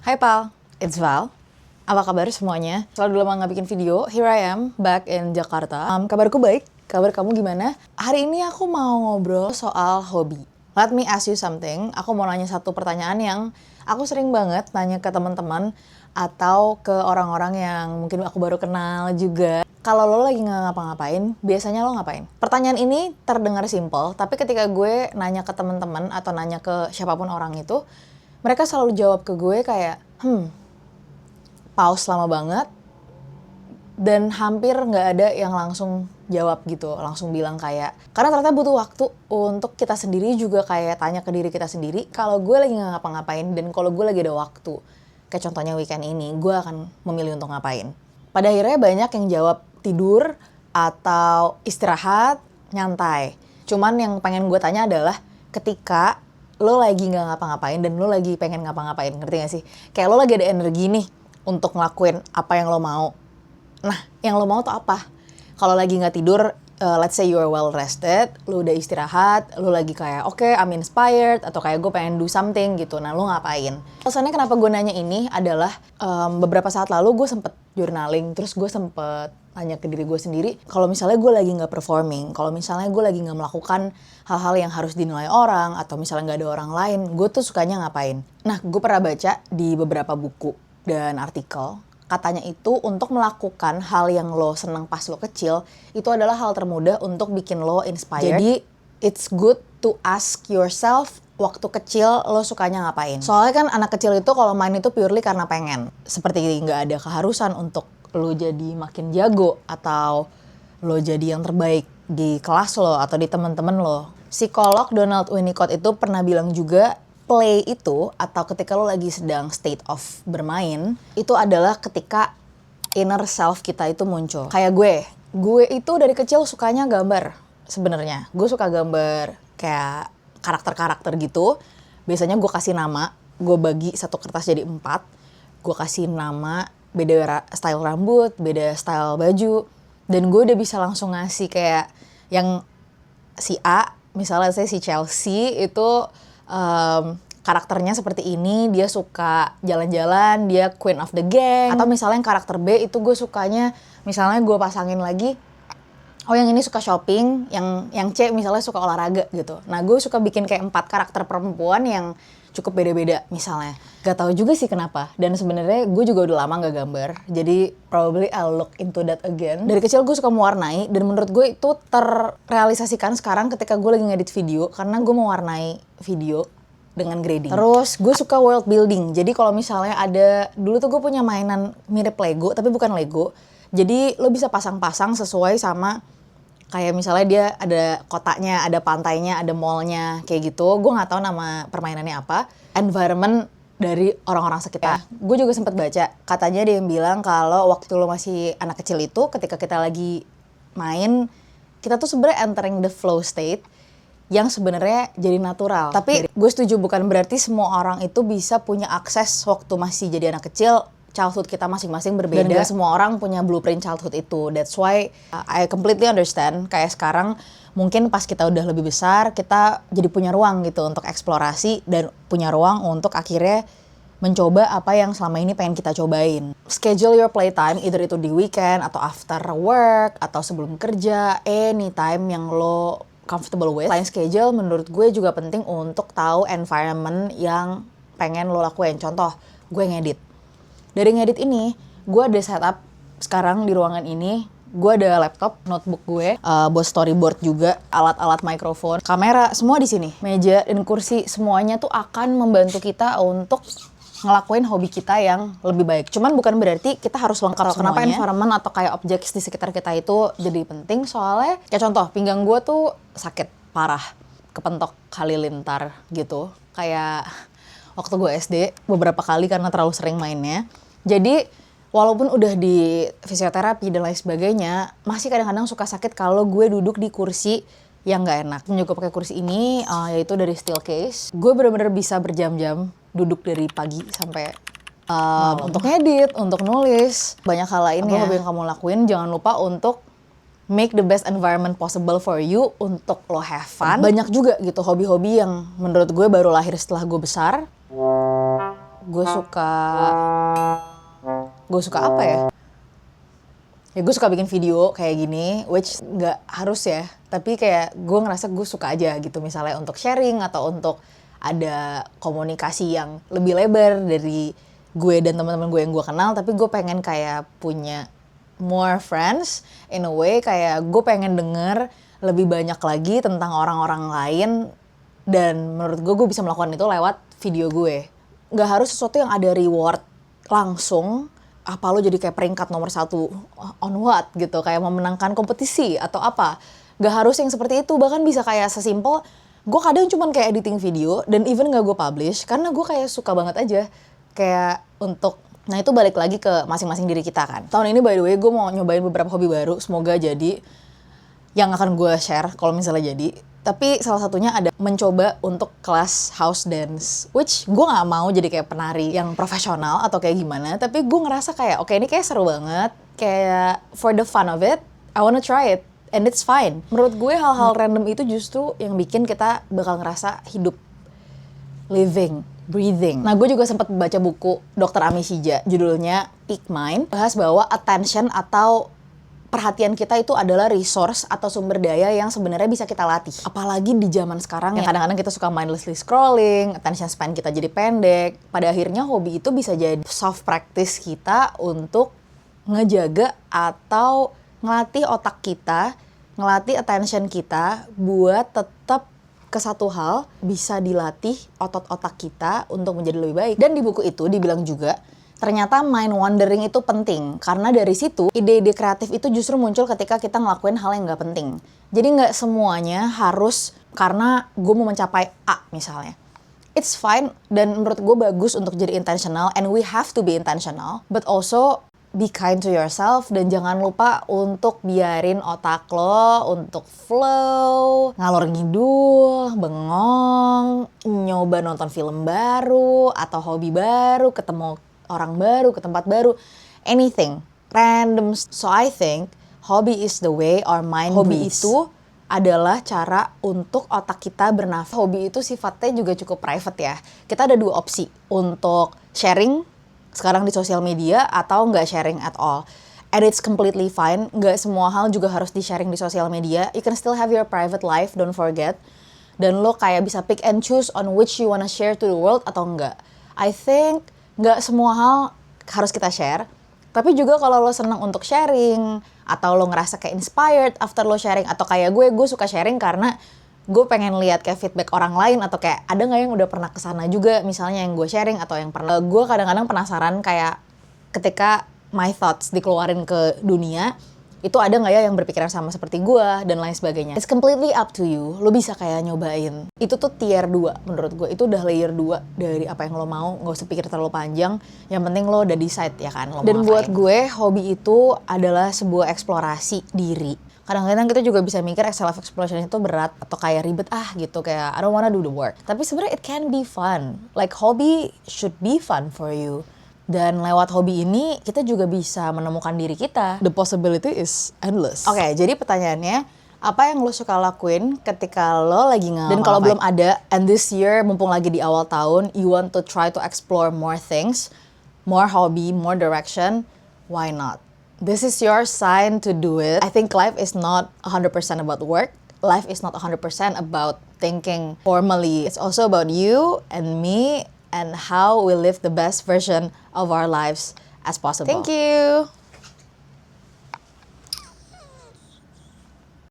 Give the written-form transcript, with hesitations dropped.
Hai Pal, it's Val. Apa kabar semuanya? Selalu lama nggak bikin video, here I am, back in Jakarta. Kabarku baik, kabar kamu gimana? Hari ini aku mau ngobrol soal hobi. Let me ask you something, aku mau nanya satu pertanyaan yang aku sering banget nanya ke teman-teman atau ke orang-orang yang mungkin aku baru kenal juga. Kalau lo lagi nggak ngapa-ngapain, biasanya lo ngapain? Pertanyaan ini terdengar simple, tapi ketika gue nanya ke teman-teman atau nanya ke siapapun orang itu, mereka selalu jawab ke gue kayak, pause lama banget, dan hampir nggak ada yang langsung jawab gitu, langsung bilang kayak, karena ternyata butuh waktu untuk kita sendiri juga kayak tanya ke diri kita sendiri, kalau gue lagi nggak ngapa-ngapain dan kalau gue lagi ada waktu, kayak contohnya weekend ini, gue akan memilih untuk ngapain. Pada akhirnya banyak yang jawab tidur atau istirahat, nyantai. Cuman yang pengen gue tanya adalah ketika lo lagi nggak ngapa-ngapain dan lo lagi pengen ngapa-ngapain, ngerti gak sih? Kayak lo lagi ada energi nih untuk ngelakuin apa yang lo mau. Nah, yang lo mau tuh apa? Kalau lagi nggak tidur, let's say you are well rested, lo udah istirahat, lo lagi kayak oke, I'm inspired, atau kayak gue pengen do something gitu. Nah, lo ngapain? Alasannya kenapa gue nanya ini adalah beberapa saat lalu gue sempet journaling, terus gue sempet tanya ke diri gue sendiri, kalau misalnya gue lagi nggak performing, kalau misalnya gue lagi nggak melakukan hal-hal yang harus dinilai orang, atau misalnya nggak ada orang lain, gue tuh sukanya ngapain? Nah, gue pernah baca di beberapa buku dan artikel, katanya itu untuk melakukan hal yang lo seneng pas lo kecil, itu adalah hal termudah untuk bikin lo inspired. Jadi, it's good to ask yourself, waktu kecil lo sukanya ngapain? Soalnya kan anak kecil itu kalau main itu purely karena pengen. Seperti nggak ada keharusan untuk lo jadi makin jago atau lo jadi yang terbaik di kelas lo atau di teman-teman lo. Psikolog Donald Winnicott itu pernah bilang juga, play itu atau ketika lo lagi sedang state of bermain, itu adalah ketika inner self kita itu muncul. Kayak gue itu dari kecil sukanya gambar sebenarnya. Gue suka gambar kayak karakter-karakter gitu. Biasanya gue kasih nama, gue bagi satu kertas jadi 4, gue kasih nama, beda style rambut, beda style baju, dan gue udah bisa langsung ngasih kayak yang si A, misalnya saya si Chelsea itu karakternya seperti ini, dia suka jalan-jalan, dia queen of the gang. Atau misalnya yang karakter B itu gue sukanya, misalnya gue pasangin lagi, oh yang ini suka shopping, yang C misalnya suka olahraga gitu. Nah, gue suka bikin kayak 4 karakter perempuan yang cukup beda-beda misalnya. Gak tahu juga sih kenapa. Dan sebenarnya gue juga udah lama gak gambar. Jadi probably I'll look into that again. Dari kecil gue suka mewarnai, dan menurut gue itu terrealisasikan sekarang ketika gue lagi ngedit video, karena gue mewarnai video dengan grading. Terus gue suka world building. Jadi kalau misalnya ada, dulu tuh gue punya mainan mirip Lego, tapi bukan Lego. Jadi lo bisa pasang-pasang sesuai sama kayak misalnya dia ada kotanya, ada pantainya, ada mallnya, kayak gitu. Gue nggak tahu nama permainannya apa. Environment dari orang-orang sekitar. Gue juga sempat baca, katanya dia yang bilang kalau waktu lo masih anak kecil itu, ketika kita lagi main, kita tuh sebenarnya entering the flow state yang sebenarnya jadi natural. Tapi gue setuju, bukan berarti semua orang itu bisa punya akses waktu masih jadi anak kecil. Childhood kita masing-masing berbeda. Dan gak semua orang punya blueprint childhood itu. That's why I completely understand. Kayak sekarang mungkin pas kita udah lebih besar, kita jadi punya ruang gitu untuk eksplorasi dan punya ruang untuk akhirnya mencoba apa yang selama ini pengen kita cobain. Schedule your playtime, either itu di weekend atau after work atau sebelum kerja, anytime yang lo comfortable with. Selain schedule, menurut gue juga penting untuk tahu environment yang pengen lo lakuin. Contoh, gue ngedit. Dari ngedit ini, gue ada setup sekarang di ruangan ini. Gue ada laptop, notebook gue, buat storyboard juga, alat-alat mikrofon, kamera, semua di sini. Meja dan kursi, semuanya tuh akan membantu kita untuk ngelakuin hobi kita yang lebih baik. Cuman bukan berarti kita harus lengkap semuanya. Kenapa environment atau kayak objek di sekitar kita itu jadi penting? Soalnya, kayak contoh, pinggang gue tuh sakit parah, kepentok halilintar gitu. Kayak waktu gue SD, beberapa kali karena terlalu sering mainnya. Jadi, walaupun udah di fisioterapi dan lain sebagainya, masih kadang-kadang suka sakit kalau gue duduk di kursi yang gak enak. Juga pakai kursi ini, yaitu dari Steelcase. Gue bener-bener bisa berjam-jam duduk dari pagi sampai untuk ngedit, untuk nulis, banyak hal lainnya. Apa yang kamu lakuin, jangan lupa untuk make the best environment possible for you untuk lo have fun. Banyak juga gitu hobi-hobi yang menurut gue baru lahir setelah gue besar. gue suka apa ya? Ya gue suka bikin video kayak gini, which nggak harus ya, tapi kayak gue ngerasa gue suka aja gitu, misalnya untuk sharing atau untuk ada komunikasi yang lebih lebar dari gue dan teman-teman gue yang gue kenal, tapi gue pengen kayak punya more friends in a way, kayak gue pengen denger lebih banyak lagi tentang orang-orang lain, dan menurut gue bisa melakukan itu lewat video gue. Nggak harus sesuatu yang ada reward langsung, apa lo jadi kayak peringkat nomor 1 on what gitu, kayak memenangkan kompetisi atau apa. Gak harus yang seperti itu, bahkan bisa kayak sesimpel gue kadang cuman kayak editing video dan even gak gue publish karena gue kayak suka banget aja kayak untuk, nah itu balik lagi ke masing-masing diri kita kan. Tahun ini by the way gue mau nyobain beberapa hobi baru, semoga jadi yang akan gue share kalau misalnya jadi. Tapi salah satunya ada mencoba untuk kelas house dance, which gue gak mau jadi kayak penari yang profesional atau kayak gimana, tapi gue ngerasa kayak oke, ini kayak seru banget, kayak for the fun of it, I wanna try it, and it's fine. Menurut gue hal-hal random itu justru yang bikin kita bakal ngerasa hidup, living, breathing. Nah, gue juga sempat baca buku Dr. Amy Shija, judulnya Peak Mind, bahas bahwa attention atau perhatian kita itu adalah resource atau sumber daya yang sebenarnya bisa kita latih. Apalagi di zaman sekarang yang kadang-kadang kita suka mindlessly scrolling, attention span kita jadi pendek. Pada akhirnya hobi itu bisa jadi soft practice kita untuk ngejaga atau ngelatih otak kita, ngelatih attention kita buat tetap ke satu hal, bisa dilatih otot-otak kita untuk menjadi lebih baik. Dan di buku itu dibilang juga, ternyata mind wandering itu penting, karena dari situ ide-ide kreatif itu justru muncul ketika kita ngelakuin hal yang nggak penting. Jadi nggak semuanya harus karena gue mau mencapai A misalnya. It's fine, dan menurut gue bagus untuk jadi intentional, and we have to be intentional, but also be kind to yourself, dan jangan lupa untuk biarin otak lo untuk flow, ngalor ngidul, bengong, nyoba nonton film baru, atau hobi baru, ketemu orang baru, ke tempat baru, anything, random. So I think hobby is the way our mind breathes. Hobi itu adalah cara untuk otak kita bernafas. Hobi itu sifatnya juga cukup private ya. Kita ada 2 opsi, untuk sharing sekarang di sosial media atau nggak sharing at all. And it's completely fine, nggak semua hal juga harus di-sharing di sosial media. You can still have your private life, don't forget. Dan lo kayak bisa pick and choose on which you wanna share to the world atau enggak. I think nggak semua hal harus kita share, tapi juga kalau lo senang untuk sharing, atau lo ngerasa kayak inspired after lo sharing, atau kayak gue suka sharing karena gue pengen lihat kayak feedback orang lain, atau kayak ada nggak yang udah pernah kesana juga, misalnya yang gue sharing, atau yang pernah. Gue kadang-kadang penasaran kayak ketika my thoughts dikeluarin ke dunia, itu ada nggak ya yang berpikiran sama seperti gue, dan lain sebagainya. It's completely up to you, lo bisa kayak nyobain. Itu tuh tier 2 menurut gue, itu udah layer 2 dari apa yang lo mau, nggak usah pikir terlalu panjang, yang penting lo udah decide ya kan, lo mau. Dan buat gue, hobi itu adalah sebuah eksplorasi diri. Kadang-kadang kita juga bisa mikir self-exploration itu berat, atau kayak ribet gitu, kayak I don't wanna do the work. Tapi sebenarnya it can be fun, like hobby should be fun for you. Dan lewat hobi ini, kita juga bisa menemukan diri kita. The possibility is endless. Oke, jadi pertanyaannya, apa yang lo suka lakuin ketika lo lagi ngalamin? Dan kalau belum ada, and this year, mumpung lagi di awal tahun, you want to try to explore more things, more hobby, more direction, why not? This is your sign to do it. I think life is not 100% about work. Life is not 100% about thinking formally. It's also about you and me, and how we live the best version of our lives as possible. Thank you.